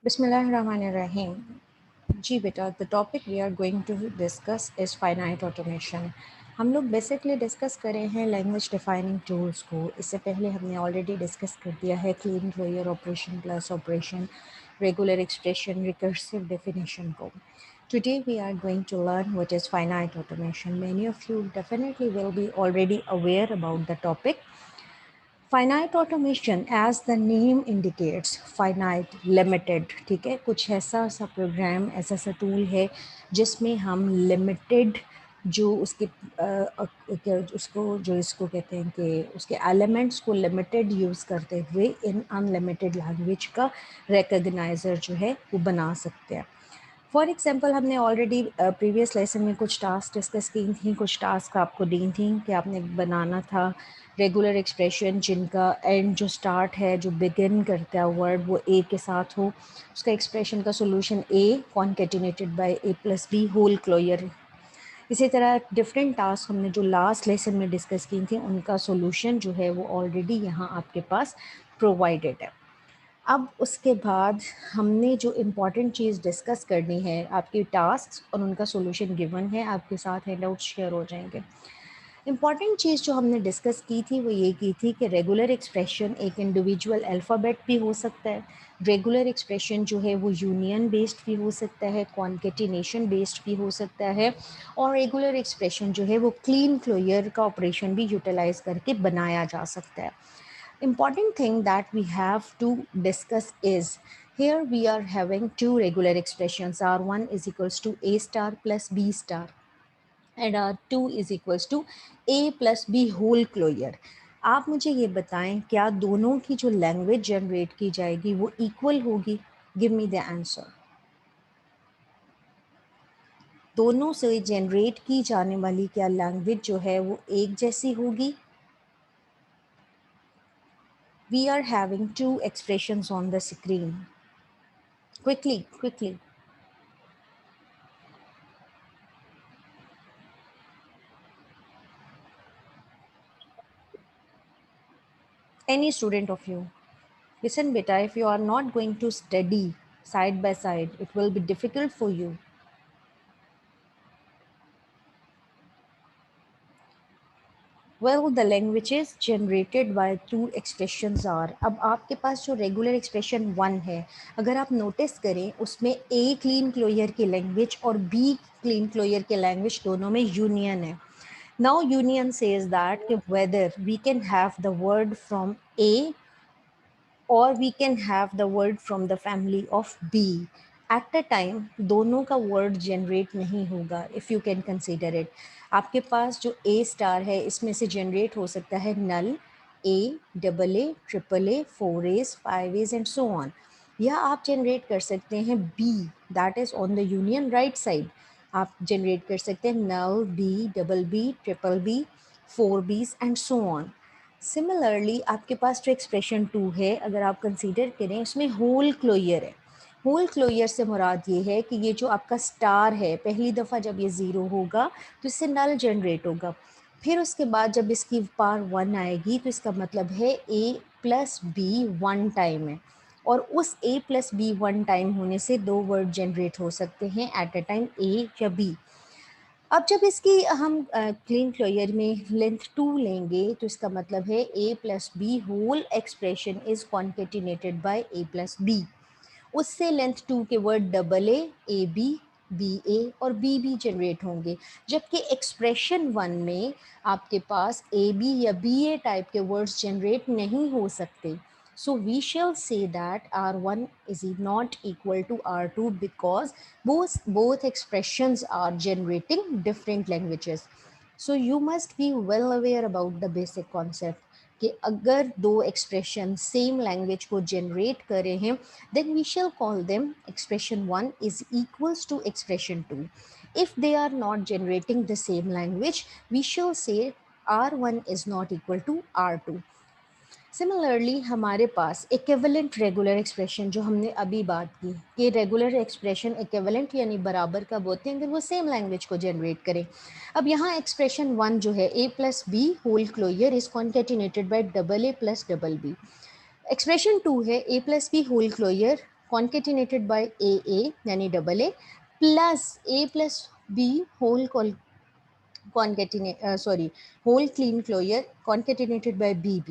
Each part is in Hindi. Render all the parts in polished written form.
Bismillahirrahmanirrahim. जी बेटा, the topic we are going to discuss is finite automation. हम लोग बेसिकली डिस्कस करे हैं लैंग्वेज डिफाइनिंग टूल्स को। इससे पहले हमने ऑलरेडी डिस्कस कर दिया है clean closure operation, plus operation, regular expression, recursive definition को। Today we are going to learn what is finite automation. Many of you definitely will be already aware about the topic. Finite automation as the name indicates finite limited, ठीक है। कुछ ऐसा सा प्रोग्राम, ऐसा सा टूल है जिसमें हम लिमिटेड जो उसके उसको जो इसको कहते हैं कि उसके एलिमेंट्स को लिमिटेड यूज़ करते हुए इन अनलिमिटेड लैंग्वेज का रिकग्नाइज़र जो है वो बना सकते हैं। फॉर एग्जांपल हमने ऑलरेडी प्रीवियस लेसन में कुछ टास्क डिस्कस की थी, कुछ टास्क आपको दी थी कि आपने बनाना था रेगुलर एक्सप्रेशन जिनका एंड जो स्टार्ट है, जो बिगिन करता है वर्ड, वो ए के साथ हो। उसका एक्सप्रेशन का solution A कॉन्केटिनेटेड by A plus B whole closure. इसी तरह डिफरेंट टास्क हमने जो लास्ट लेसन में डिस्कस की थी उनका सोल्यूशन जो है वो ऑलरेडी यहाँ आपके पास प्रोवाइडेड है। अब उसके बाद हमने जो इम्पॉर्टेंट चीज़ डिस्कस करनी है, आपके टास्क और उनका सॉल्यूशन गिवन है, आपके साथ हैंडआउट शेयर हो जाएंगे। इम्पॉर्टेंट चीज़ जो हमने डिस्कस की थी वो ये की थी कि रेगुलर एक्सप्रेशन एक इंडिविजुअल अल्फ़ाबेट भी हो सकता है। रेगुलर एक्सप्रेशन जो है वो यूनियन बेस्ड भी हो सकता है, कॉन्केटिनेशन बेस्ड भी हो सकता है, और रेगुलर एक्सप्रेशन जो है वो क्लीन क्लोयर का ऑपरेशन भी यूटिलाइज करके बनाया जा सकता है। Important thing that we have to discuss is here we are having two regular expressions. R1 is equals to A star plus B star and R2 is equals to A plus B whole closure. आप मुझे ये बताएं क्या दोनों की जो लैंग्वेज जनरेट की जाएगी वो इक्वल होगी? Give me the answer. दोनों से जनरेट की जाने वाली क्या लैंग्वेज जो है वो एक जैसी होगी? We are having two expressions on the screen. Quickly, quickly. Any student of you. Listen, beta, if you are not going to study side by side, it will be difficult for you. Well, the languages generated by two expressions are, अब आपके पास जो रेगुलर एक्सप्रेशन वन है, अगर आप नोटिस करें उसमें ए क्लीन क्लोयर की लैंग्वेज और बी क्लीन क्लोयर की लैंग्वेज दोनों में यूनियन है. Now union says that whether we can have the word from A or we can have the word from the family of B. At a time दोनों का word generate नहीं होगा. If you can consider it, आपके पास जो A star है इसमें से generate हो सकता है null, A, double A, triple A, 4A's, 5A's and so on. या आप generate कर सकते हैं B, that is on the union right side. आप generate कर सकते हैं null, B, double B, triple B, 4B's and so on. Similarly आपके पास जो एक्सप्रेशन टू है, अगर आप कंसीडर करें उसमें होल क्लोयर है. होल क्लोयर से मुराद ये है कि ये जो आपका स्टार है, पहली दफ़ा जब ये ज़ीरो होगा तो इससे नल जनरेट होगा. फिर उसके बाद जब इसकी पावर वन आएगी तो इसका मतलब है A plus B one time है, और उस ए प्लस बी वन टाइम होने से दो वर्ड जनरेट हो सकते हैं एट अ टाइम, ए या बी. अब जब इसकी हम क्लीन क्लोयर में लेंथ टू लेंगे तो इसका मतलब है A plus B whole expression is concatenated by A plus B. उससे लेंथ टू के word double A B A और बी जनरेट होंगे, जबकि एक्सप्रेशन वन में आपके पास ए बी या बी ए टाइप के वर्ड्स जनरेट नहीं हो सकते. So we shall say that R1 is not equal to R2 because both expressions are generating different languages. So you must be well aware about the basic concept कि अगर दो एक्सप्रेशन सेम लैंग्वेज को जनरेट कर रहे हैं then we shall call them expression 1 is equals to expression 2. If they are not generating the same language, we shall say R1 is not equal to R2. Similarly हमारे पास इक्विवेलेंट रेगुलर एक्सप्रेशन जो हमने अभी बात की कि रेगुलर एक्सप्रेशन इक्विवेलेंट यानी बराबर कब होते हैं, अगर वो सेम लैंग्वेज को जनरेट करें. अब यहाँ एक्सप्रेशन वन जो है A plus B whole closure is concatenated by double A plus double B. Expression two है A plus B whole closure concatenated by A यानी double A plus B whole whole Kleene closure concatenated by B.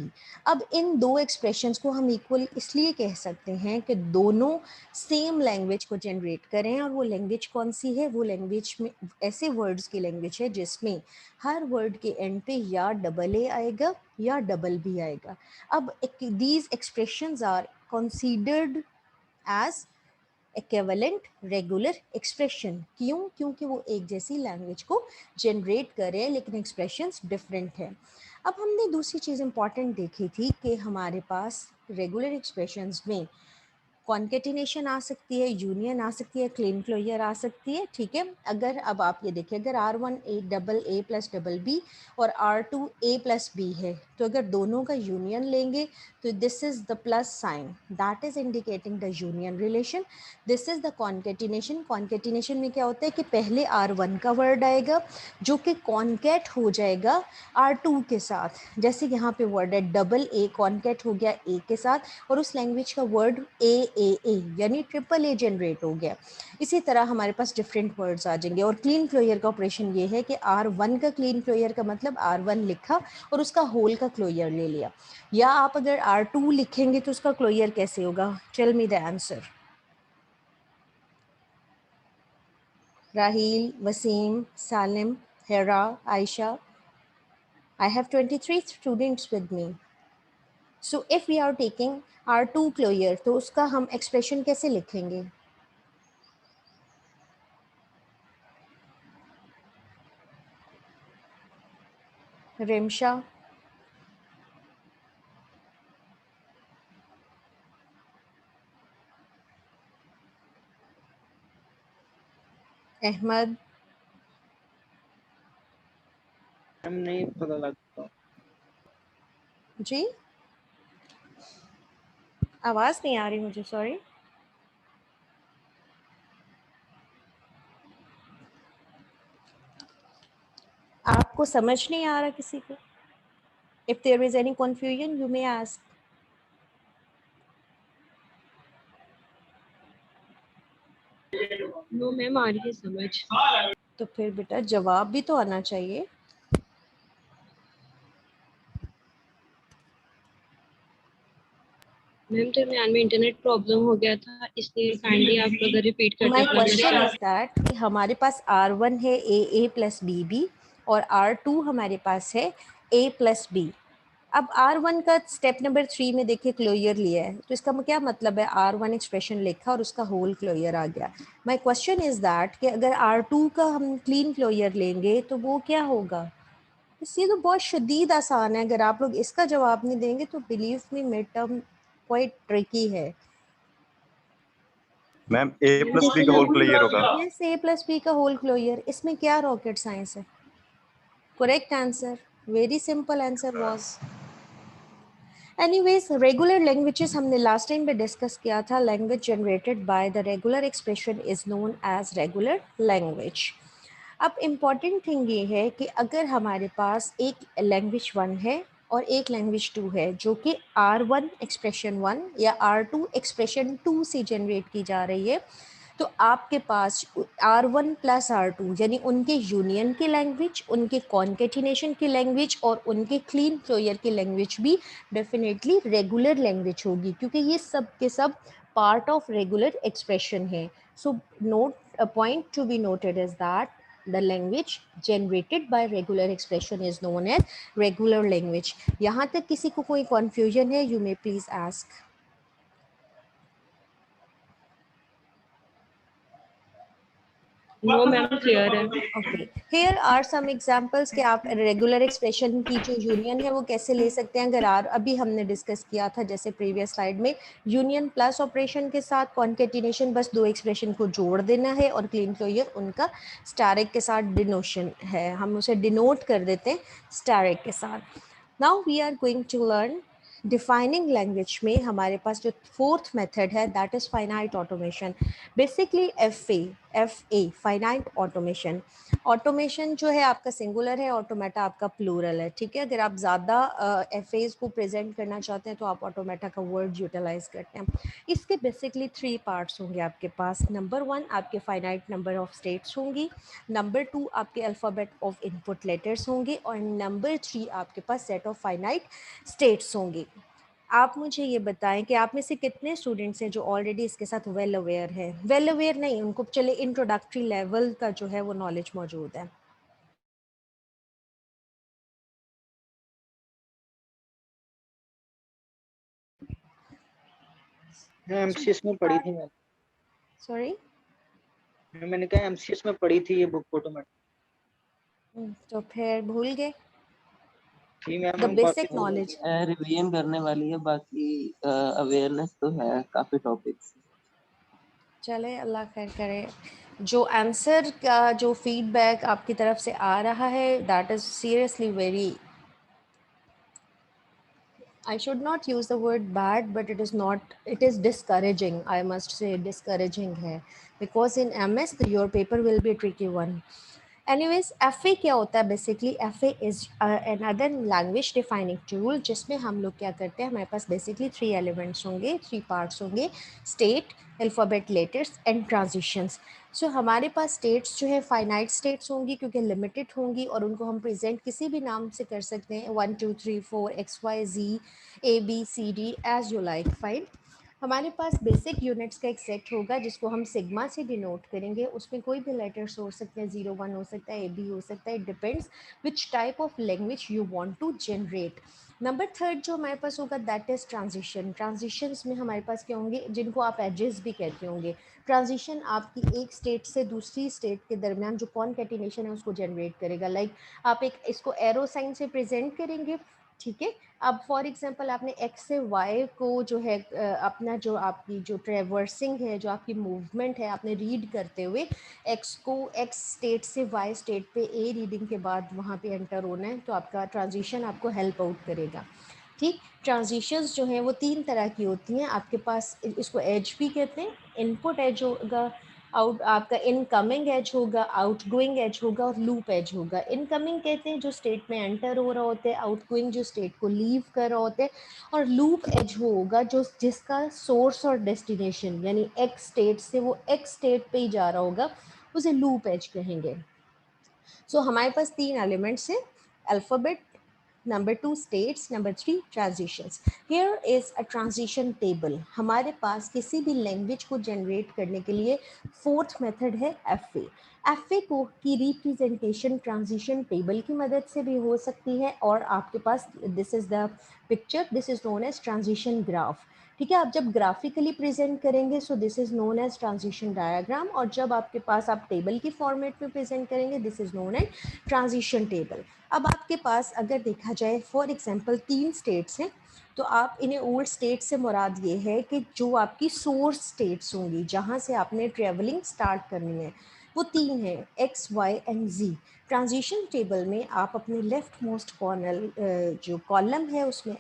अब इन दो एक्सप्रेशंस को हम इक्वल इसलिए कह सकते हैं कि दोनों सेम लैंग्वेज को जनरेट करें, और वो लैंग्वेज कौन सी है? वो लैंग्वेज में ऐसे वर्ड्स की लैंग्वेज है जिसमें हर वर्ड के एंड पे या डबल ए आएगा या डबल बी आएगा। अब these expressions are considered as equivalent regular expression. क्यों? क्योंकि वो एक जैसी लैंग्वेज को जनरेट कर रहे हैं लेकिन एक्सप्रेशंस डिफरेंट है। अब हमने दूसरी चीज़ इंपॉर्टेंट देखी थी कि हमारे पास रेगुलर एक्सप्रेशंस में कॉन्केटिनेशन आ सकती है, यूनियन आ सकती है, क्लीन क्लोजर आ सकती है, ठीक है। अगर अब आप ये देखिए, अगर R1 ए प्लस डबल बी और R2 ए प्लस बी है, तो अगर दोनों का यूनियन लेंगे तो this is the plus sign, that is indicating the union relation. This is the concatenation. Concatenation में क्या होता है कि पहले R1 का वर्ड आएगा जो कि कॉन्केट हो जाएगा R2 के साथ, जैसे यहाँ पे वर्ड है डबल ए कॉन्केट हो गया ए के साथ और उस लैंग्वेज का वर्ड ए यानी ट्रिपल ए जनरेट हो गया। इसी तरह हमारे पास डिफरेंट वर्ड्स आ जाएंगे। और क्लीन क्लोजर का ऑपरेशन ये है कि R1 का क्लीन क्लोजर का मतलब R1 लिखा और उसका होल का क्लोजर ले लिया, या आप अगर R2 लिखेंगे तो उसका क्लोजर कैसे होगा? Tell me the answer. Raheel, Waseem, Salim, Hira, Ayesha. I have 23 students with me. So if we are taking R2 closure तो उसका हम एक्सप्रेशन कैसे लिखेंगे? रिमशा, अहमद, नहीं पता लगता जी आवाज़ नहीं आ रही मुझे, सॉरी। आपको समझ नहीं आ रहा किसी को? If there is any confusion, you may ask. No ma'am, आ रही है समझ। तो फिर बेटा जवाब भी तो आना चाहिए। मैम दरमियान में इंटरनेट प्रॉब्लम हो गया था, इसलिए काइंडली आप अगर रिपीट कर माय दें। क्वेश्चन इज दैट कि हमारे पास R1 है ए प्लस बी और R2 हमारे पास है ए प्लस बी। अब R1 का स्टेप नंबर 3 में देखिए क्लोजर लिया है, तो इसका क्या मतलब है? R1 एक्सप्रेशन लिखा और उसका होल क्लोजर आ गया। माय क्वेश्चन इज दैट कि अगर R2 का हम क्लीन क्लोजर लेंगे तो वो क्या होगा? ये तो बहुत शदीद आसान है। अगर आप लोग इसका जवाब नहीं देंगे तो believe me mid term quite tricky है। मैम ए प्लस बी का होल क्लियर होगा। यस, ए प्लस बी का होल क्लोजर। इसमें क्या रॉकेट साइंस है? Correct answer, very simple answer was. Anyways, regular languages हमने लास्ट टाइम पे डिस्कस किया था। Language generated by the regular expression is known as regular language. अब इम्पॉर्टेंट थिंग ये है कि अगर हमारे पास एक लैंग्वेज 1 है और एक लैंग्वेज 2 है जो कि R1 एक्सप्रेशन 1 या R2 एक्सप्रेशन 2 से जनरेट की जा रही है, तो आपके पास R1 प्लस R2 यानी उनके यूनियन की लैंग्वेज, उनके कॉन्केटिनेशन की लैंग्वेज और उनके क्लीन क्लोजर की लैंग्वेज भी डेफिनेटली रेगुलर लैंग्वेज होगी, क्योंकि ये सब के सब पार्ट ऑफ रेगुलर एक्सप्रेशन है। So note, a point to be noted is that the language generated by regular expression is known as regular language. यहाँ तक किसी को कोई confusion है? You may please ask. No ma'am, clear है। Okay. Here are some examples कि आप रेगुलर एक्सप्रेशन की जो यूनियन है वो कैसे ले सकते हैं। अगर अभी हमने डिस्कस किया था जैसे प्रीवियस स्लाइड में, यूनियन प्लस ऑपरेशन के साथ कॉन्केटिनेशन, बस दो एक्सप्रेशन को जोड़ देना है, और क्लीन क्लोजर उनका स्टारिक के साथ डिनोशन है, हम उसे डिनोट कर देते हैं स्टारिक के साथ। Now we are going to learn defining language में हमारे पास जो फोर्थ मेथड है that is finite automation. Basically FA FA finite automation. Automation जो है आपका सिंगुलर है, ऑटोमेटा आपका प्लूरल है, ठीक है। अगर आप ज़्यादा FAs को प्रेजेंट करना चाहते हैं तो आप ऑटोमेटा का वर्ड यूटिलाइज करते हैं। इसके बेसिकली 3 पार्ट्स होंगे आपके पास। नंबर 1 आपके फाइनाइट नंबर ऑफ स्टेट्स होंगी, नंबर 2 आपके अल्फ़ाबेट ऑफ इनपुट लेटर्स होंगे, और नंबर 3 आपके पास सेट ऑफ फाइनाइट स्टेट्स होंगी। आप मुझे ये बताएं कि आप में से कितने स्टूडेंट्स हैं जो ऑलरेडी इसके साथ वेल अवेयर है। वेल अवेयर नहीं, उनको चले इंट्रोडक्टरी लेवल का जो है वो नॉलेज मौजूद है। एमसीएस में पढ़ी थी मैंने। सॉरी, मैंने कहा एमसीएस में पढ़ी थी ये बुक ऑटोमेटिक। तो फिर भूल गए थी मैम, द हम काफी बेसिक भूल नॉलेज। गए। रिवीजन करने वाली है, बाकी अवेयरनेस तो है काफी टॉपिक्स। चले, अल्लाह खैर करे। जो आंसर का जो फीडबैक आपकी तरफ से आ रहा है that is seriously very, I should not use the word bad, but it is not, it is discouraging. I must say discouraging है, because in MS your paper will be a tricky one. Anyways, FA क्या होता है basically? FA is another language defining tool, जिसमें हम लोग क्या करते हैं, हमारे पास बेसिकली 3 एलिमेंट्स होंगे, 3 पार्ट्स होंगे, state, alphabet letters and transitions. So हमारे पास स्टेट्स जो है फाइनाइट स्टेट्स होंगी क्योंकि लिमिटेड होंगी, और उनको हम प्रेजेंट किसी भी नाम से कर सकते हैं, 1 2 3 4 XYZ ABCD as you like, fine. हमारे पास बेसिक यूनिट्स का एक सेट होगा जिसको हम सिग्मा से डिनोट करेंगे। उसमें कोई भी लेटर्स हो सकते हैं, 0 1 हो सकता है, AB हो सकता है, it depends which type of language you want to generate. Number 3 जो हमारे पास होगा दैट इज़ ट्रांजिशन। ट्रांजिशंस में हमारे पास क्या होंगे, जिनको आप एजेस भी कहते होंगे। ट्रांजिशन आपकी एक स्टेट से दूसरी स्टेट के दरमियान जो कॉनकैटिनेशन है उसको जनरेट करेगा। लाइक आप एक इसको एरो साइन से प्रेजेंट करेंगे, ठीक है। अब फॉर एग्जांपल आपने एक्स से वाई को जो है अपना जो आपकी जो ट्रेवर्सिंग है, जो आपकी मूवमेंट है, आपने रीड करते हुए एक्स को एक्स स्टेट से वाई स्टेट पे ए रीडिंग के बाद वहाँ पे एंटर होना है, तो आपका ट्रांजिशन आपको हेल्प आउट करेगा, ठीक। ट्रांजिशंस जो हैं वो 3 तरह की होती हैं आपके पास। इसको एज भी कहते हैं, इनपुट एज होगा, आउट आपका इनकमिंग एज होगा, आउटगोइंग एज होगा, और लूप एज होगा। इनकमिंग कहते हैं जो स्टेट में एंटर हो रहा होता है, आउटगोइंग जो स्टेट को लीव कर रहा होता है, और लूप एज वो होगा जो जिसका सोर्स और डेस्टिनेशन यानी एक्स स्टेट से वो एक्स स्टेट पे ही जा रहा होगा, उसे लूप एज कहेंगे। सो हमारे पास 3 एलिमेंट्स हैं, alphabet, number 2 states, number 3 transitions. Here is a transition table. हमारे पास किसी भी लैंग्वेज को जनरेट करने के लिए 4th मेथड है FA। FA को की रिप्रेजेंटेशन ट्रांजिशन टेबल की मदद से भी हो सकती है, और आपके पास this is the picture, this is known as transition graph, ठीक है। आप जब ग्राफिकली प्रेजेंट करेंगे so this is known as transition diagram, और जब आपके पास आप टेबल की फॉर्मेट में प्रेजेंट करेंगे this is known as transition table. अब आपके पास अगर देखा जाए फॉर एग्जांपल 3 स्टेट्स हैं, तो आप इन्हें ओल्ड स्टेट से मुराद ये है कि जो आपकी सोर्स स्टेट्स होंगी जहाँ से आपने ट्रेवलिंग स्टार्ट करनी है, वो 3 हैं, X Y and Z. Transition table में आप अपने लेफ्ट मोस्ट कॉर्नर जो कॉलम है उसमें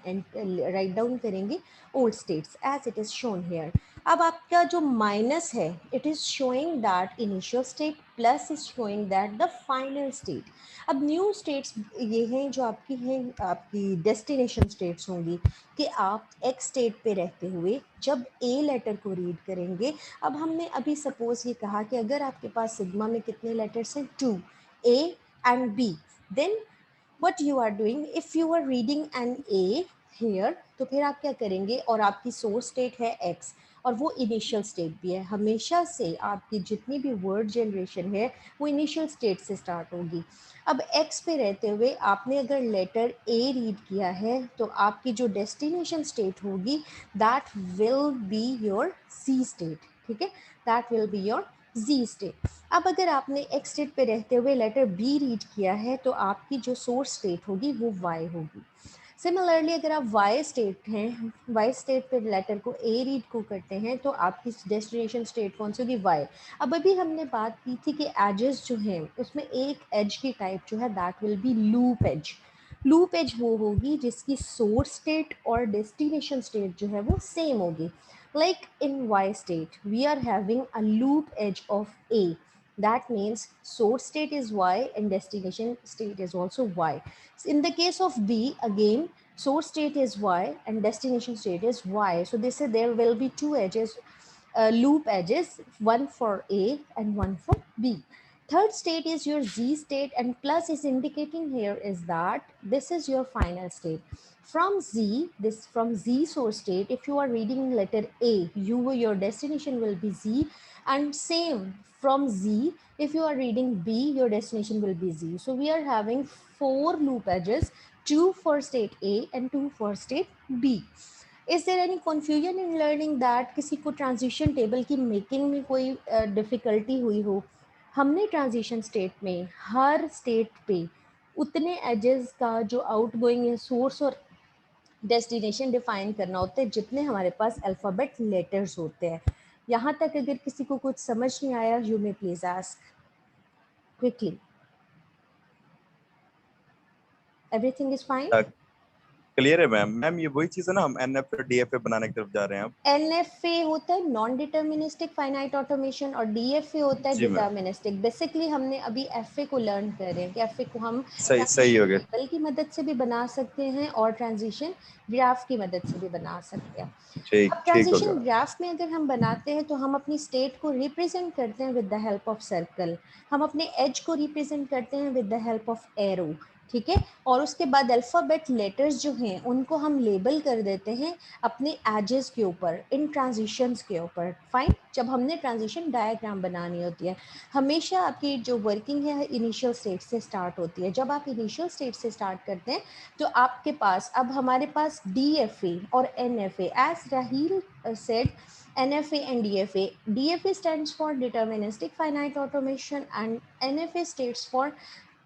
राइट डाउन करेंगे old states as it is shown here. अब आपका जो माइनस है, it is showing that initial state, plus is showing that the final state. अब न्यू स्टेट्स ये हैं जो आपकी हैं, आपकी डेस्टिनेशन स्टेट्स होंगी कि आप एक्स स्टेट पे रहते हुए जब ए लेटर को रीड करेंगे। अब हमने अभी सपोज ये कहा कि अगर आपके पास सिग्मा में कितने लेटर्स हैं, 2, A and B, then what you are doing if you are reading an A here, तो फिर आप क्या करेंगे, और आपकी सोर्स स्टेट है X और वो इनिशियल स्टेट भी है। हमेशा से आपकी जितनी भी वर्ड जनरेशन है वो इनिशियल स्टेट से स्टार्ट होगी। अब X पे रहते हुए आपने अगर लेटर A रीड किया है तो आपकी जो डेस्टिनेशन स्टेट होगी that will be your C state, ठीक है, that will be your Z state. अब अगर आपने एक्स स्टेट पे रहते हुए लेटर बी रीड किया है तो आपकी जो सोर्स स्टेट होगी वो वाई होगी। सिमिलरली अगर आप वाई स्टेट हैं, वाई स्टेट पे लेटर को ए रीड को करते हैं तो आपकी डेस्टिनेशन स्टेट कौन सी होगी, वाई। अब अभी हमने बात की थी कि एजेस जो हैं उसमें एक एज की टाइप जो है that will be loop edge. Loop edge वो होगी जिसकी सोर्स स्टेट और डेस्टिनेशन स्टेट जो है वो सेम होगी। Like in y state, we are having a loop edge of a. That means source state is y and destination state is also y. In the case of b, again, source state is y and destination state is y. So they say there will be two edges, loop edges, one for a and one for b. Third state is your z state, and plus is indicating here is that this is your final state. From z source state, if you are reading letter A, your destination will be Z, and same from Z, if you are reading B, your destination will be Z. So we are having 4 loop edges, 2 for state A and 2 for state B. Is there any confusion in learning that? किसी को ट्रांजिशन टेबल की मेकिंग में कोई डिफिकल्टी हुई हो? हमने ट्रांजिशन स्टेट में हर स्टेट पे उतने एजेस का जो आउटगोइंग है सोर्स और डेस्टिनेशन डिफाइन करना होता है जितने हमारे पास अल्फ़ाबेट लेटर्स होते हैं. यहाँ तक अगर किसी को कुछ समझ नहीं आया, you may please ask quickly. Everything is fine? Clear है मैम. मैम ये वही चीज है ना, हम एनएफए डीएफए बनाने की तरफ जा रहे हैं अब. एनएफए होता है नॉन डिटर्मिनिस्टिक फाइनाइट ऑटोमेशन और डीएफए होता है डिटर्मिनिस्टिक. बेसिकली हमने अभी एफए को लर्न कर रहे हैं कि एफए को हम सही हो गया. टेबल की मदद से भी बना सकते हैं और ट्रांजिशन ग्राफ की मदद से भी बना सकते हैं. अब ट्रांजिशन ग्राफ में अगर हम बनाते हैं तो हम अपनी स्टेट को रिप्रेजेंट करते हैं with the help of circle. हम अपने एज को रिप्रेजेंट करते हैं with the help of arrow. ठीक है. और उसके बाद अल्फ़ाबेट लेटर्स जो हैं उनको हम लेबल कर देते हैं अपने एजेस के ऊपर, इन ट्रांजिशंस के ऊपर. फाइन. जब हमने ट्रांजिशन डायग्राम बनानी होती है, हमेशा आपकी जो वर्किंग है इनिशियल स्टेट से स्टार्ट होती है. जब आप इनिशियल स्टेट से स्टार्ट करते हैं तो आपके पास, अब हमारे पास DFA और NFA, as Raheel said, NFA and DFA. DFA stands for deterministic finite automation and NFA stands for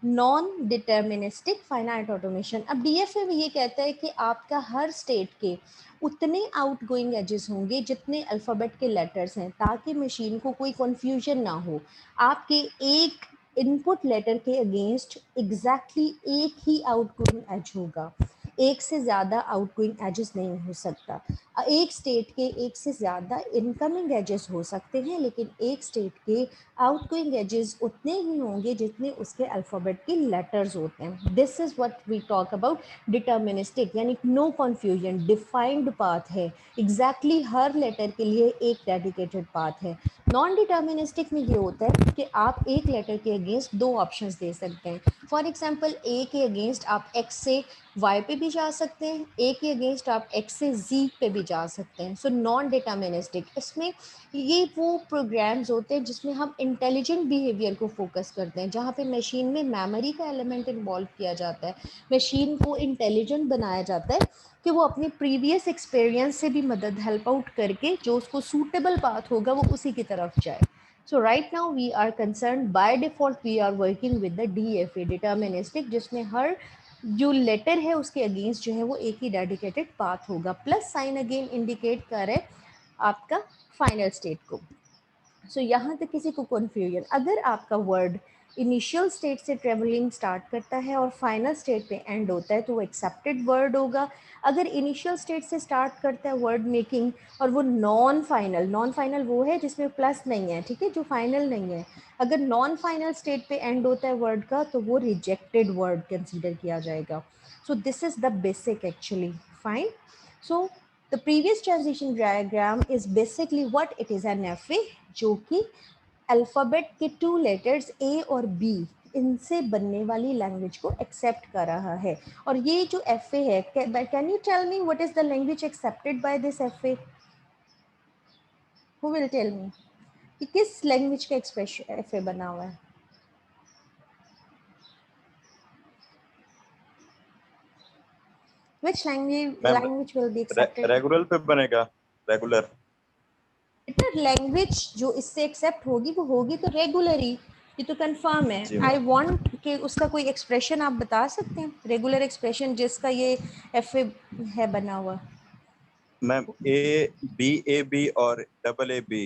non deterministic finite automation. अब DFA में ये कहता है कि आपका हर स्टेट के उतने आउटगोइंग एजेस होंगे जितने अल्फ़ाबेट के लेटर्स हैं, ताकि मशीन को कोई कन्फ्यूजन ना हो. आपके एक इनपुट लेटर के अगेंस्ट एग्जैक्टली एक ही आउटगोइंग एज होगा, एक से ज़्यादा आउटगोइंग एजेस नहीं हो सकता. एक स्टेट के एक से ज़्यादा इनकमिंग एजेस हो सकते हैं, लेकिन एक स्टेट के आउटगोइंग एजेस उतने ही होंगे जितने उसके अल्फ़ाबेट के लेटर्स होते हैं. This is what we talk about deterministic, यानी नो कन्फ्यूजन, डिफाइंड पाथ है. एग्जैक्टली हर लेटर के लिए एक डेडिकेटेड पाथ है. नॉन डिटर्मिनिस्टिक में ये होता है कि आप एक लेटर के अगेंस्ट दो ऑप्शंस दे सकते हैं. फॉर एग्जांपल ए के अगेंस्ट आप एक्स से वाई पे भी जा सकते हैं, ए के अगेंस्ट आप एक्स से जी पे भी जा सकते हैं. सो नॉन डिटर्मिनिस्टिक, इसमें ये वो प्रोग्राम्स होते हैं जिसमें हम इंटेलिजेंट बिहेवियर को फोकस करते हैं, जहाँ पे मशीन में मेमोरी का एलिमेंट इन्वॉल्व किया जाता है. मशीन को इंटेलिजेंट बनाया जाता है कि वो अपने प्रीवियस एक्सपीरियंस से भी मदद हेल्प आउट करके जो उसको सूटेबल पाथ होगा वो उसी की तरफ जाए. So right now we are concerned, by default we are working with the DFA, deterministic, जिसमें हर जो लेटर है उसके अगेंस्ट जो है वो एक ही डेडिकेटेड पाथ होगा. प्लस साइन अगेन इंडिकेट कर रहे आपका फाइनल स्टेट को. सो यहाँ तक किसी को कन्फ्यूजन? अगर आपका वर्ड इनिशियल स्टेट से ट्रेवलिंग स्टार्ट करता है और फाइनल स्टेट पे एंड होता है तो वो एक्सेप्टेड वर्ड होगा. अगर इनिशियल स्टेट से स्टार्ट करता है वर्ड मेकिंग और वो नॉन फाइनल वो है जिसमें प्लस नहीं है, ठीक है, जो फाइनल नहीं है. अगर नॉन फाइनल स्टेट पे एंड होता है वर्ड का तो वो रिजेक्टेड वर्ड कंसीडर किया जाएगा. सो this is the basic actually. Fine. So the previous transition diagram is basically what it is, an FA जो कि अल्फ़ाबेट के 2 लेटर्स A और B इनसे बनने वाली लैंग्वेज को एक्सेप्ट कर रहा है. और ये जो FA है, can you tell me what is the language accepted by this FA? Who will tell me कि किस लैंग्वेज का एक्सप्रेशन FA बना हुआ है? Which language will be accepted? Regular पे बनेगा. रेगुलर लैंग्वेज जो इससे एक्सेप्ट होगी वो होगी तो रेगुलर ही, ये तो कंफर्म है. आई वांट कि उसका कोई एक्सप्रेशन आप बता सकते हैं, रेगुलर एक्सप्रेशन जिसका ये FA है बना हुआ. मैम ABAB और AA.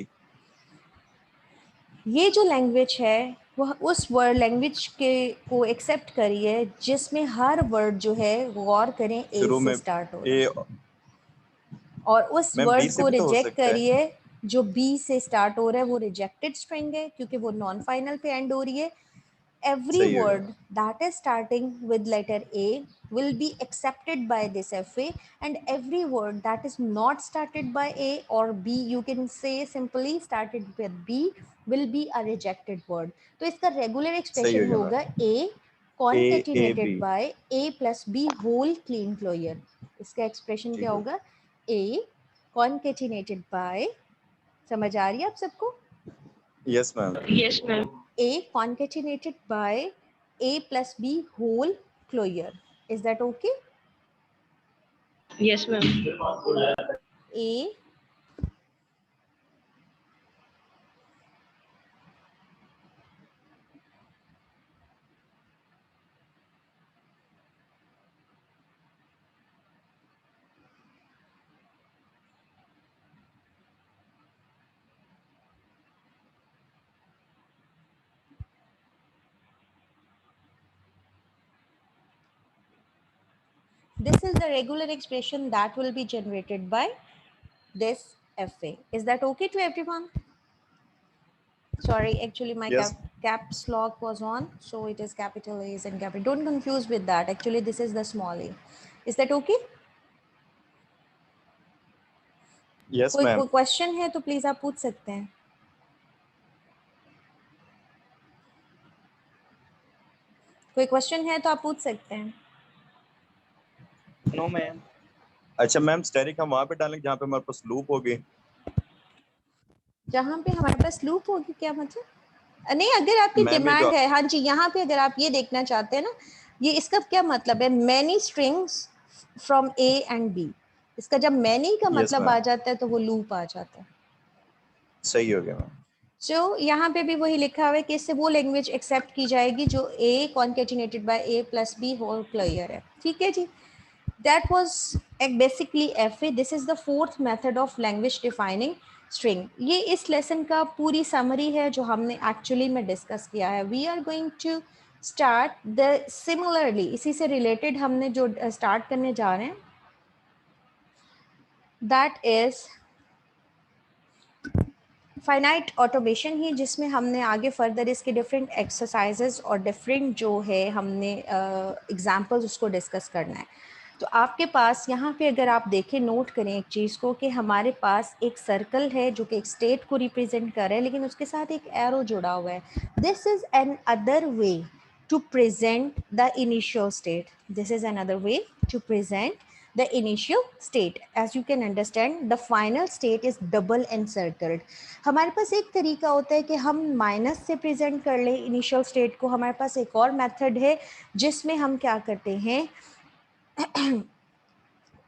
ये जो लैंग्वेज है वह उस वर्ड लैंग्वेज के को एक्सेप्ट करिए जिसमें हर वर्ड जो है गौर करें ए से स्टार्ट हो. और उस मैम बी वर्ड से को भी तो हो रिजेक्ट सकता है। करिए जो बी से स्टार्ट हो रहा है, वो रिजेक्टेड स्ट्रिंग है क्योंकि वो नॉन फाइनल पे एंड हो रही है. Every सही हो गया. word that is starting with letter A will be accepted by this FA, and every word that is not started by A or B, you can say simply started with B, will be a rejected word. तो इसका regular सही हो expression गया होगा ma'am. A concatenated B. by A plus B whole clean closure. इसका expression ठीक क्या है. होगा? A concatenated by, समझ आ रही है आप सबको? Yes ma'am. Yes, ma'am. A concatenated by A plus B whole closure. Is that okay? Yes, ma'am. A this is the regular expression that will be generated by this FA. Is that okay to everyone? Sorry, actually my Yes. caps lock was on, so it is capital A's and capital. Don't confuse with that. Actually, this is the small a. Is that okay? Yes कोई मैम. क्वेश्चन है तो प्लीज आप पूछ सकते हैं. कोई क्वेश्चन है तो आप पूछ सकते हैं. No ma'am. अच्छा मैम, स्टेरिक हम वहाँ पे डालेंगे जहाँ पे हमारे पास लूप होगी. जहाँ पे हमारे पास लूप होगी, क्या मतलब? नहीं, अगर आपकी मैम ये डिमांड जो है, हाँ जी, यहाँ पे अगर आप ये देखना चाहते हैं ना, ये इसका क्या मतलब है, many strings from A and B. इसका जब मैनी का यस मतलब आ मैम. जाता है तो वो लूप आ जाता है. सही हो गया मैम. जो यहाँ पे भी वही लिखा हुआ है कि इससे वो लैंग्वेज एक्सेप्ट की जाएगी जो ए कॉन्केटिनेटेड by A plus B whole clear है. ठीक है जी. That was basically FA. This is the fourth method of language defining string. ये इस लेसन का पूरी समरी है जो हमने एक्चुअली में डिस्कस किया है. We are going to start the similarly, इसी से रिलेटेड हमने जो स्टार्ट करने जा रहे हैं, that is फाइनाइट ऑटोमेशन ही, जिसमें हमने आगे फर्दर इसके डिफरेंट एक्सरसाइजेस और डिफरेंट जो है हमने एग्जांपल्स उसको डिस्कस करना है. तो आपके पास यहाँ पे अगर आप देखें, नोट करें एक चीज़ को कि हमारे पास एक सर्कल है जो कि एक स्टेट को रिप्रेजेंट कर रहा है, लेकिन उसके साथ एक एरो जुड़ा हुआ है. This is an other way to present the initial state. This is another way to present the initial state. As you can understand, the final state is double encircled. हमारे पास एक तरीका होता है कि हम माइनस से प्रेजेंट कर लें इनिशियल स्टेट को. हमारे पास एक और मेथड है जिसमें हम क्या करते हैं,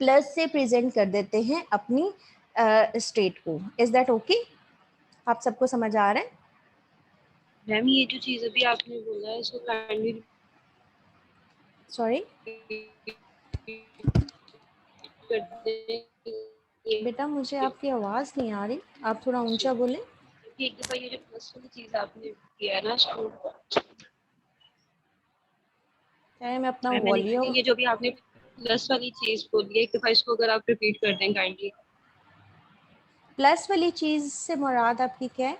प्लस से प्रेजेंट कर देते हैं अपनी स्टेट को. Is that okay? आप सबको समझ आ रहा है? मैम, ये जो चीज अभी आपने बोला है इसको काइंडली सॉरी कर दें. बेटा, मुझे आपकी आवाज़ नहीं आ रही, आप थोड़ा ऊंचा बोलें. एक दफा ये जो प्लस वाली चीज आपने किया है ना इसको, चाहे मैं अपना मैंने कहा वॉल्यूम. कि ये जो भी आपने प्लस वाली चीज बोली है, एक दफा इसको अगर आप रिपीट कर दें काइंडली. प्लस वाली चीज़ से मुराद आपकी क्या है?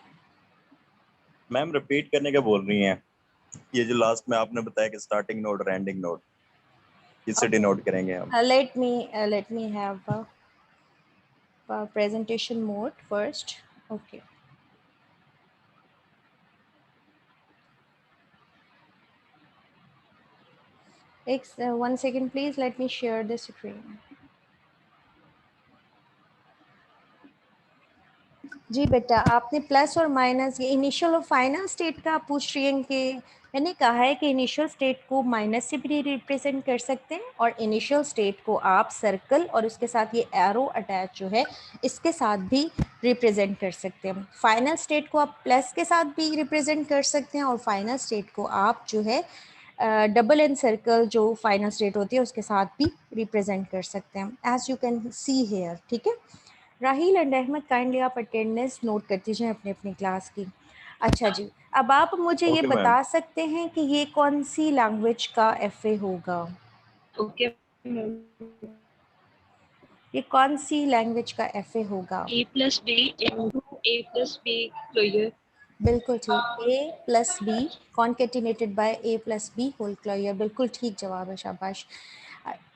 मैम रिपीट करने का बोल रही हैं. ये जो लास्ट में आपने बताया कि स्टार्टिंग नोड और एंडिंग नोड, इससे डिनोट करेंगे हम. let me have a presentation mode first. Okay. One second please, let me share the screen. जी बेटा, आपने प्लस और माइनस, ये इनिशियल और फाइनल स्टेट का आप पूछ रही हैं कि मैंने कहा है कि इनिशियल स्टेट को माइनस से भी रिप्रेजेंट कर सकते हैं और इनिशियल स्टेट को आप सर्कल और उसके साथ ये एरो अटैच जो है इसके साथ भी रिप्रेजेंट कर सकते हैं. फाइनल स्टेट को आप प्लस के साथ भी रिप्रेजेंट कर सकते हैं और फाइनल स्टेट को आप जो है डबल एंड सर्कल जो फाइनल स्टेट होती है उसके साथ भी रिप्रेजेंट कर सकते हैं, as you can see here. ठीक है. राहील एंड अहमद, काइंडली आप अटेंडेंस नोट कर दीजिए अपने अपनी क्लास की. अच्छा जी, अब आप मुझे ये Okay, बता सकते हैं कि ये कौन सी लैंग्वेज का FA होगा? ओके. ये कौन सी लैंग्वेज का FA होगा? A+B into A+B closure. बिल्कुल ठीक, A+B कॉन्केटिनेटेड bye A+B whole closure, बिल्कुल ठीक जवाब है, शाबाश।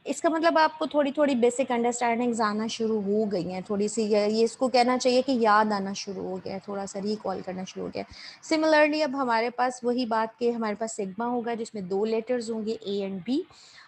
इसका मतलब आपको थोड़ी थोड़ी बेसिक अंडरस्टैंडिंग्स आना शुरू हो गई हैं, थोड़ी सी ये इसको कहना चाहिए कि याद आना शुरू हो गया है, थोड़ा सा रिकॉल करना शुरू हो गया। सिमिलरली अब हमारे पास वही बात कि हमारे पास सिग्मा होगा जिसमें 2 लेटर्स होंगे A एंड B,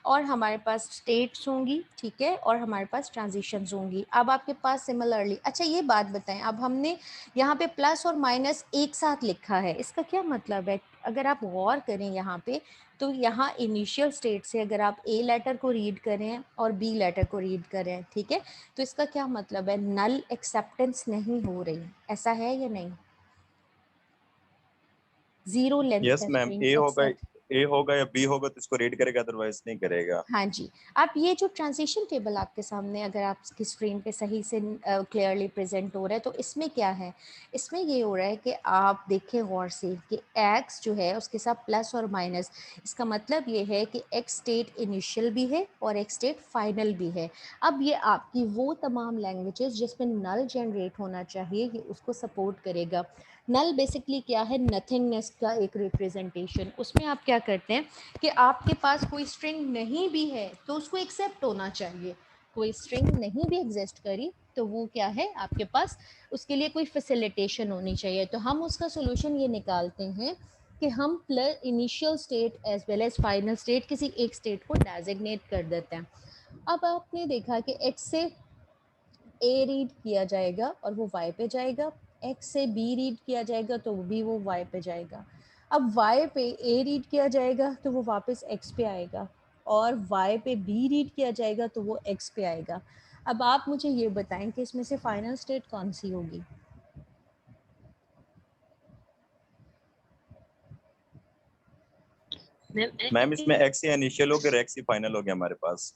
और हमारे पास स्टेट्स होंगी, ठीक है, और हमारे पास ट्रांजिशंस होंगी। अब आपके पास सिमिलरली, अच्छा ये बात बताएं, अब हमने यहाँ पे प्लस और माइनस एक साथ लिखा है, इसका क्या मतलब है? अगर आप गौर करें यहाँ पे, तो यहाँ इनिशियल स्टेट से अगर आप A लेटर को रीड करें और B लेटर को रीड करें, ठीक है, तो इसका क्या मतलब है? नल एक्सेप्टेंस नहीं हो रही, ऐसा है या नहीं? जीरो लेंथ यस का मैम, स्ट्रिंग होगा एक्सेप्ट। ए होगा या बी होगा तो इसको रीड करेगा, अदरवाइज नहीं करेगा। हाँ जी। आप ये जो ट्रांजिशन टेबल आपके सामने अगर आपकी स्क्रीन पे सही से क्लियरली प्रेजेंट हो रहा है, तो इसमें क्या है? इसमें ये हो रहा है कि आप देखें गौर से कि x जो है उसके साथ प्लस और माइनस, इसका मतलब ये है कि x स्टेट इनिशियल भी है और x स्टेट फाइनल भी है। अब ये आपकी वो तमाम लैंग्वेजेस जिसमें नल जनरेट होना चाहिए, ये उसको सपोर्ट करेगा। नल बेसिकली क्या है? नथिंगनेस का एक रिप्रेजेंटेशन। उसमें आप क्या करते हैं कि आपके पास कोई स्ट्रिंग नहीं भी है तो उसको एक्सेप्ट होना चाहिए, कोई स्ट्रिंग नहीं भी एग्जिस्ट करी तो वो क्या है आपके पास, उसके लिए कोई फैसिलिटेशन होनी चाहिए। तो हम उसका सोल्यूशन ये निकालते हैं कि हम plus initial state as well as final state किसी एक स्टेट को डेजिग्नेट कर देते हैं। अब आपने देखा कि x से A रीड किया जाएगा और वो y पे जाएगा, x से B रीड किया जाएगा तो भी वो y पे जाएगा। अब y पे A रीड किया जाएगा तो वो वापस x पे आएगा, और y पे B रीड किया जाएगा तो वो x पे आएगा। अब आप मुझे ये बताएं कि इसमें से फाइनल स्टेट कौन सी होगी? मैम इसमें एक्स ही इनिशियल हो गया, एक्स ही फाइनल हो गया हमारे पास।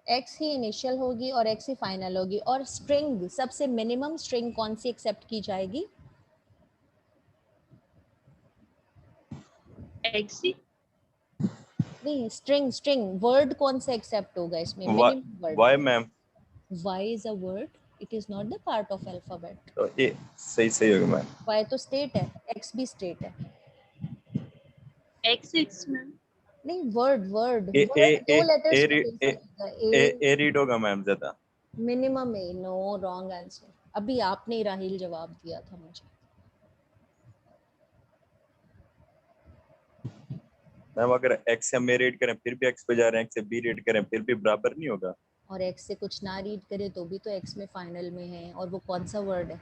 x ही इनिशियल होगी और x ही फाइनल होगी। और स्ट्रिंग, सबसे मिनिमम स्ट्रिंग कौन सी एक्सेप्ट की जाएगी? X ही। नहीं, स्ट्रिंग स्ट्रिंग वर्ड कौन सा एक्सेप्ट होगा इसमें? Minimum word. Y ma'am. y is a word, it is not the part of alphabet। तो ए सही सही होगा मैम। y तो स्टेट है, x भी स्टेट है। X ma'am. नहीं, word word A A word A दो लेटर्स ए का मिल ए सकेगा। ए ए ए रीड होगा मैम ज्यादा। Minimum A, no, wrong answer. अभी आपने राहिल जवाब दिया था मुझे। मैम अगर एक्स से हम ए रीड करें फिर भी एक्स पे जा रहे हैं, एक्स से बी रीड करें फिर भी बराबर नहीं होगा। और x से कुछ ना रीड करे तो भी तो x में फाइनल में है, और वो कौन सा वर्ड है?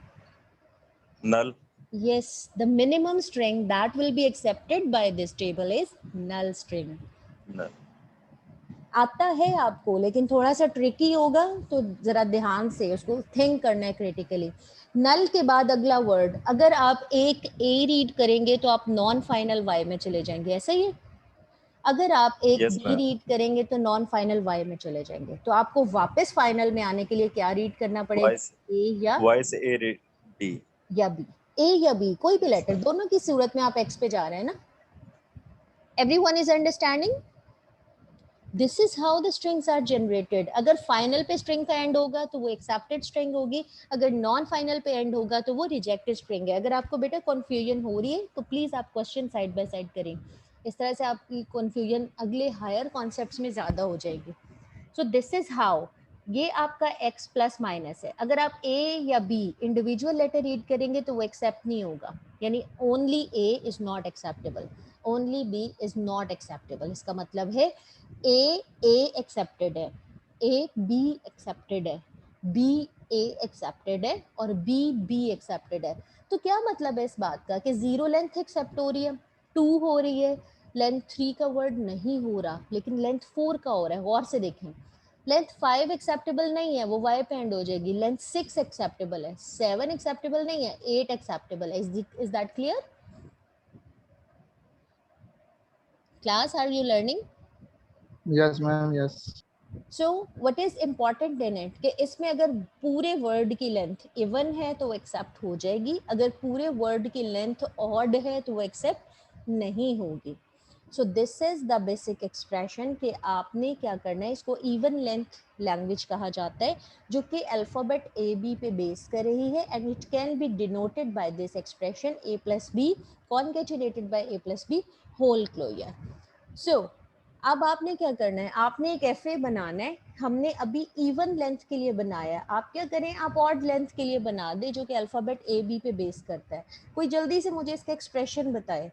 नल। Yes, the minimum string that will be accepted by this table is null string। नल। आता है आपको, लेकिन थोड़ा सा ट्रिकी होगा, तो जरा ध्यान से उसको थिंक करना है क्रिटिकली। नल के बाद अगला वर्ड, अगर आप एक ए रीड करेंगे तो आप नॉन फाइनल वाई में चले जाएंगे, ऐसा ही है। अगर आप एक यस बी मैम। रीड करेंगे तो नॉन फाइनल वाई में चले जाएंगे। तो आपको वापस फाइनल में आने के लिए क्या रीड करना पड़ेगा? वाई से ए रीड डी या बी। ए या बी, कोई भी लेटर, दोनों की सूरत में आप एक्स पे जा रहे हैं ना। Everyone is understanding? This is how the strings are generated. अगर फाइनल पे स्ट्रिंग का एंड होगा तो वो एक्सेप्टेड स्ट्रिंग होगी, अगर नॉन फाइनल पे एंड होगा तो वो रिजेक्टेड स्ट्रिंग है। अगर आपको बेटा कंफ्यूजन हो रही है तो प्लीज आप क्वेश्चन साइड बाय साइड करें, इस तरह से आपकी कंफ्यूजन अगले हायर कॉन्सेप्ट्स में ज्यादा हो जाएगी। सो दिस इज हाउ, ये आपका x प्लस माइनस है। अगर आप a या b इंडिविजुअल लेटर रीड करेंगे तो वो एक्सेप्ट नहीं होगा, यानी only a is not acceptable, only b is not acceptable. इसका मतलब है a एक्सेप्टेड है, a b एक्सेप्टेड है, b a एक्सेप्टेड है, और b एक्सेप्टेड है। तो क्या मतलब है इस बात का कि जीरो लेंथ एक्सेप्ट हो रही है, 2 हो रही है, लेंथ 3 का वर्ड नहीं हो रहा, लेकिन लेंथ 4 का हो रहा है। गौर से देखें, लेंथ 5 एक्सेप्टेबल नहीं है, वो वाई पे एंड हो जाएगी। लेंथ 6 एक्सेप्टेबल है, 7 एक्सेप्टेबल नहीं है, 8 एक्सेप्टेबल है। Is that clear class? Are you learning? Yes, ma'am. Yes. So what is important in it कि इसमें अगर पूरे वर्ड की लेंथ इवन है तो एक्सेप्ट हो जाएगी, अगर पूरे वर्ड की लेंथ ऑड है तो वो एक्सेप्ट नहीं होगी। सो this is the basic expression कि आपने क्या करना है, इसको इवन लेंथ लैंग्वेज कहा जाता है, जो कि अल्फ़ाबेट ए बी पे बेस कर रही है, and it can be denoted by this expression A plus B concatenated by A plus B whole closure. So अब आपने क्या करना है, आपने एक एफ ए बनाना है। हमने अभी इवन लेंथ के लिए बनाया, आप क्या करें, आप ऑड लेंथ के लिए बना दें जो कि अल्फ़ाबेट ए बी पे बेस करता है। कोई जल्दी से मुझे इसका एक्सप्रेशन बताए।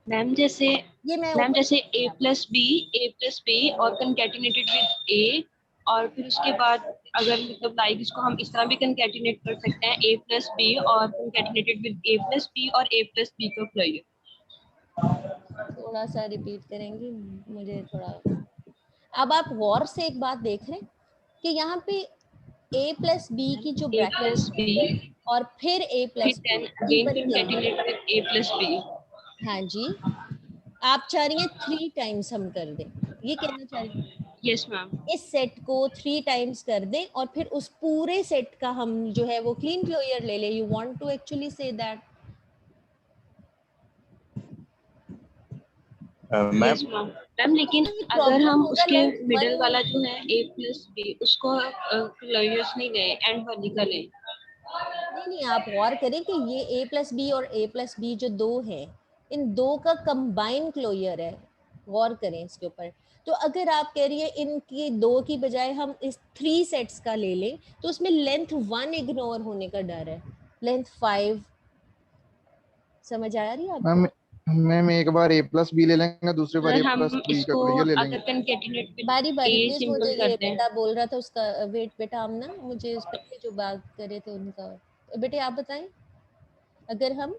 मैम जैसे ये मैं मैम ऊपर जैसे ए प्लस बी और कंकैटिनेटेड विद ए, और फिर उसके बाद अगर मतलब लाइक इसको हम इस तरह भी कंकैटिनेट कर सकते हैं, ए प्लस बी और कंकैटिनेटेड विद ए प्लस बी और ए प्लस बी का फ्लोयर। थोड़ा सा रिपीट करेंगे, मुझे थोड़ा। अब आप गौर से एक बात देख रहे हैं कि यहाँ पे a प्लस बी की जो ए ब्रैकेट प्लस बी और फिर a फिर प्लस देन अगेन इवन के लिए। Concatenate with A plus B. हाँ जी, आप चाह रही हैं 3 टाइम्स हम कर दें, ये कहना चाह रही हैं यस मैम। इस सेट को 3 टाइम्स कर दें और फिर उस पूरे सेट का हम जो है वो क्लीन क्लोजर ले लें। You want to actually say that? Ma'am yes ma'am. Ma'am लेकिन ये अगर प्रॉब्लम हम होगा उसके लेंथ मिडल 1 वाला जो है ए प्लस बी उसको क्लोजर्स नहीं लें, एंड वाली का लें। नहीं, आप गौर करें कि ये a प्लस बी और a प्लस बी जो दो हैं, इन दो का कंबाइन क्लोजर है। गौर करें इसके ऊपर। तो अगर आप कह रही है इनकी दो की बजाय हम इस 3 सेट्स का ले लें, तो उसमें लेंथ 1 इग्नोर होने का डर है, लेंथ 5। समझ आ रही है आपको? मैम मैम एक बार ए प्लस बी ले लेंगे, दूसरी बार अगर ए प्लस हम बी का इसको क्लोजर ले अगर लेंगे। कंकैटिनेट विद बारी बारी ए प्लीज, मुझे सिंबल ये करते हैं। बेटा बोल रहा था उसका। वेट बेटा, आमना मुझे इस पहले जो बात करे थे उनका, बेटे आप बताएं। अगर हम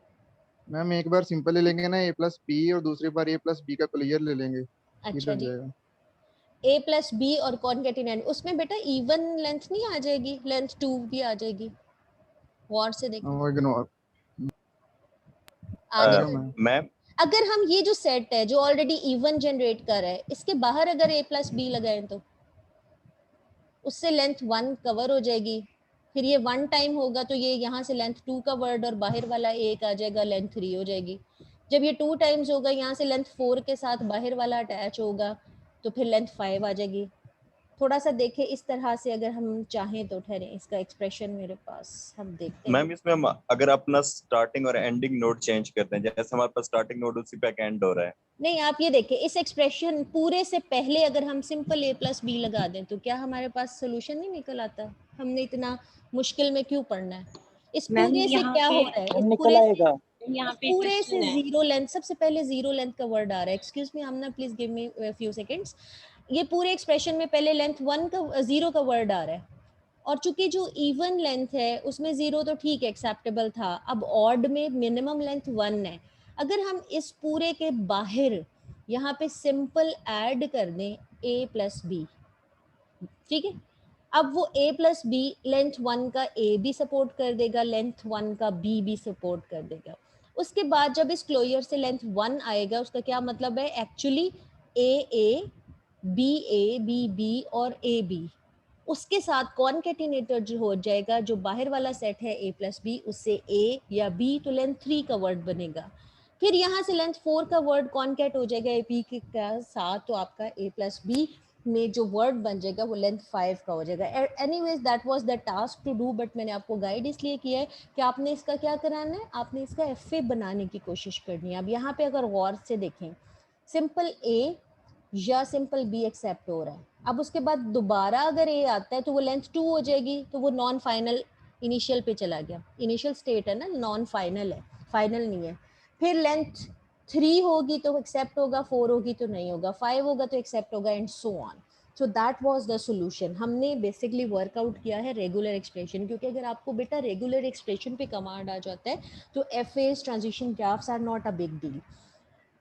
मैम एक बार सिंपल ले लेंगे ना ए प्लस बी, और दूसरी बार ए प्लस बी का क्लोजर ले लेंगे, ये अच्छा बन जी, जाएगा। a प्लस बी और कॉन्केटिनेंट, उसमें बेटा इवन लेंथ नहीं आ जाएगी, लेंथ 2 भी आ जाएगी। गौर से देखें, वो इग्नोर। आ रही हाँ है? मैम। मैम अगर हम ये जो सेट है जो ऑलरेडी इवन जनरेट कर रहा है, इसके बाहर अगर a प्लस बी लगाएं तो उससे लेंथ 1 कवर हो जाएगी। फिर ये 1 टाइम होगा तो ये यहाँ से लेंथ 2 का वर्ड और बाहर वाला 1 आ जाएगा, लेंथ 3 हो जाएगी। जब ये 2 टाइम्स होगा, यहाँ से लेंथ 4 के साथ बाहर वाला अटैच होगा, तो फिर लेंथ 5 आ जाएगी। थोड़ा सा देखें इस तरह से, अगर हम चाहें तो ठहरें, इसका एक्सप्रेशन मेरे पास हम देखते हैं। मैम इसमें हम अगर अपना स्टार्टिंग और एंडिंग नोड चेंज करते हैं, जैसे हमारे पास स्टार्टिंग नोड उसी पे एंड हो रहा है। नहीं, आप ये देखें, इस एक्सप्रेशन पूरे से पहले अगर हम सिंपल a प्लस बी लगा दें तो क्या हमारे पास सोल्यूशन नहीं निकल आता? हमने इतना मुश्किल में क्यों पढ़ना है? इस मैम पूरे से यहाँ क्या पे हो रहा है, इस निकल पूरे से आएगा। यहाँ इस पे एक पूरे से क्वेश्चन है। जीरो लेंथ, सबसे पहले जीरो लेंथ का वर्ड आ रहा है। Excuse me Amna, please give me few seconds. ये पूरे एक्सप्रेशन में पहले लेंथ 1 का जीरो का वर्ड आ रहा है, और चूंकि जो इवन लेंथ है उसमें जीरो तो ठीक है, एक्सेप्टेबल था। अब ऑड में मिनिमम लेंथ 1 है। अगर हम इस पूरे के बाहर यहाँ पे सिंपल ऐड कर दें a प्लस बी, ठीक है, अब वो a प्लस बी लेंथ 1 का a भी सपोर्ट कर देगा, लेंथ 1 का b भी सपोर्ट कर देगा। उसके बाद जब इस क्लोजर से लेंथ 1 आएगा, उसका क्या मतलब है? एक्चुअली a b और a b, उसके साथ कॉन्केटिनेटर जो हो जाएगा, जो बाहर वाला सेट है a प्लस बी, उससे a या b, तो लेंथ 3 का वर्ड बनेगा। फिर यहाँ से लेंथ 4 का वर्ड कॉन्केट हो जाएगा AP के साथ, तो आपका a प्लस बी में जो वर्ड बन जाएगा वो लेंथ 5 का हो जाएगा। Anyways that was the task to do, but मैंने आपको गाइड इसलिए किया है कि आपने इसका क्या कराना है, आपने इसका FA बनाने की कोशिश करनी है। अब यहाँ पे अगर गौर से देखें, सिंपल A या सिंपल B एक्सेप्ट हो रहा है। अब उसके बाद दोबारा अगर A आता है तो वो लेंथ 2 हो जाएगी, तो वो नॉन फाइनल इनिशियल पे चला गया। इनिशियल स्टेट है ना, नॉन फाइनल है, फाइनल नहीं है। फिर लेंथ 3 होगी तो एक्सेप्ट होगा, 4 होगी तो नहीं होगा, 5 होगा तो एक्सेप्ट होगा, and so on. So that was the solution. हमने बेसिकली वर्कआउट किया है रेगुलर एक्सप्रेशन, क्योंकि अगर आपको बेटा रेगुलर एक्सप्रेशन पे कमांड आ जाता है तो FAs transition graphs are not a big deal.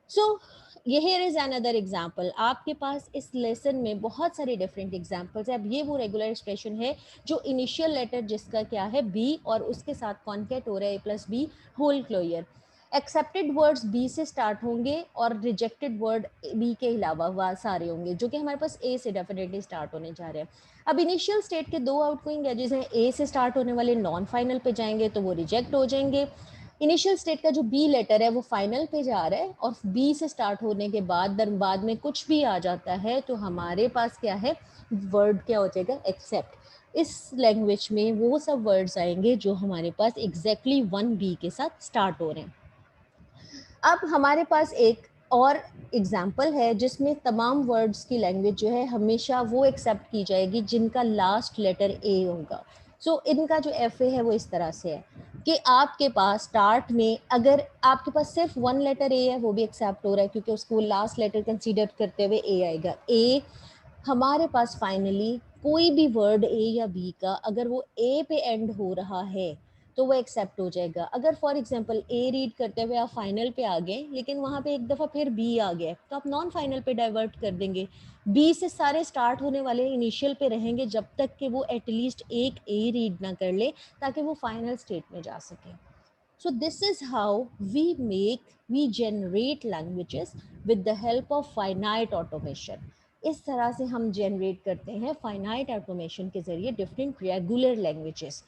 So here is another example। आपके पास इस लेसन में बहुत सारे डिफरेंट एग्जाम्पल्स है। अब ये वो रेगुलर एक्सप्रेशन है जो इनिशियल लेटर जिसका क्या है B, और उसके साथ कॉन्केट हो रहा है a plus B whole closure. Accepted words B से स्टार्ट होंगे और रिजेक्टेड वर्ड B के अलावा वह सारे होंगे, जो कि हमारे पास A से डेफिनेटली स्टार्ट होने जा रहे हैं। अब इनिशियल स्टेट के दो आउटगोइंग एजेस हैं, A से स्टार्ट होने वाले नॉन फाइनल पे जाएंगे तो वो रिजेक्ट हो जाएंगे। इनिशियल स्टेट का जो बी लेटर है वो फाइनल पे जा रहा है और बी से स्टार्ट होने के बाद बाद में कुछ भी आ जाता है तो हमारे पास क्या है, वर्ड क्या हो जाएगा, एक्सेप्ट। इस लैंग्वेज में वो सब वर्ड्स आएंगे जो हमारे पास एग्जैक्टली 1B के साथ स्टार्ट हो रहे हैं। अब हमारे पास एक और एग्जाम्पल है जिसमें तमाम वर्ड्स की लैंग्वेज जो है हमेशा वो एक्सेप्ट की जाएगी जिनका लास्ट लेटर ए होगा। सो इनका जो एफ ए है वो इस तरह से है कि आपके पास स्टार्ट में अगर आपके पास सिर्फ 1 लेटर ए है वो भी एक्सेप्ट हो रहा है क्योंकि उसको लास्ट लेटर कंसीडर करते हुए ए आएगा। ए हमारे पास फाइनली कोई भी वर्ड ए या बी का अगर वो ए पे एंड हो रहा है तो वो एक्सेप्ट हो जाएगा। अगर फॉर एग्जांपल ए रीड करते हुए आप फाइनल पे आ गए लेकिन वहाँ पे एक दफ़ा फिर बी आ गया तो आप नॉन फाइनल पे डाइवर्ट कर देंगे। बी से सारे स्टार्ट होने वाले इनिशियल पे रहेंगे जब तक कि वो एटलीस्ट एक ए रीड ना कर ले ताकि वो फाइनल स्टेट में जा सके। So this is how we generate languages with the help of finite automation. इस तरह से हम जनरेट करते हैं फाइनाइट ऑटोमेशन के ज़रिए डिफरेंट रेगुलर लैंग्वेजेस।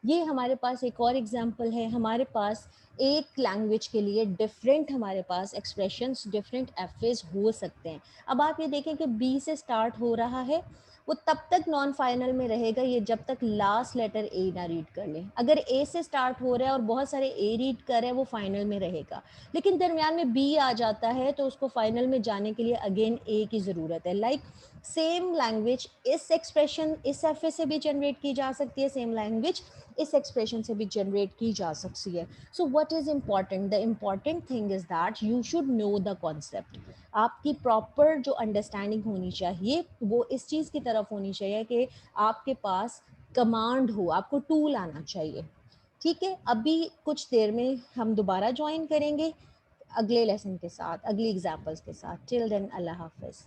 ये हमारे पास एक और एग्जांपल है, हमारे पास एक लैंग्वेज के लिए डिफरेंट हमारे पास एक्सप्रेशंस, डिफरेंट एफेज हो सकते हैं। अब आप ये देखें कि बी से स्टार्ट हो रहा है वो तब तक नॉन फाइनल में रहेगा ये जब तक लास्ट लेटर ए ना रीड कर ले। अगर ए से स्टार्ट हो रहा है और बहुत सारे ए रीड कर रहे हैं वो फाइनल में रहेगा, लेकिन दरमियान में बी आ जाता है तो उसको फाइनल में जाने के लिए अगेन ए की ज़रूरत है। लाइक सेम लैंग्वेज इस एक्सप्रेशन इस एफ से भी जनरेट की जा सकती है, सेम लैंग्वेज इस एक्सप्रेशन से भी जनरेट की जा सकती है। So what is important, the important thing is that you should know the concept. आपकी प्रॉपर जो अंडरस्टैंडिंग होनी चाहिए वो इस चीज़ की तरफ होनी चाहिए कि आपके पास कमांड हो, आपको टूल आना चाहिए। ठीक है, अभी कुछ देर में हम दोबारा ज्वाइन करेंगे अगले लेसन के साथ, अगली एग्जाम्पल्स के साथ। टिल देन अल्लाह हाफिज़।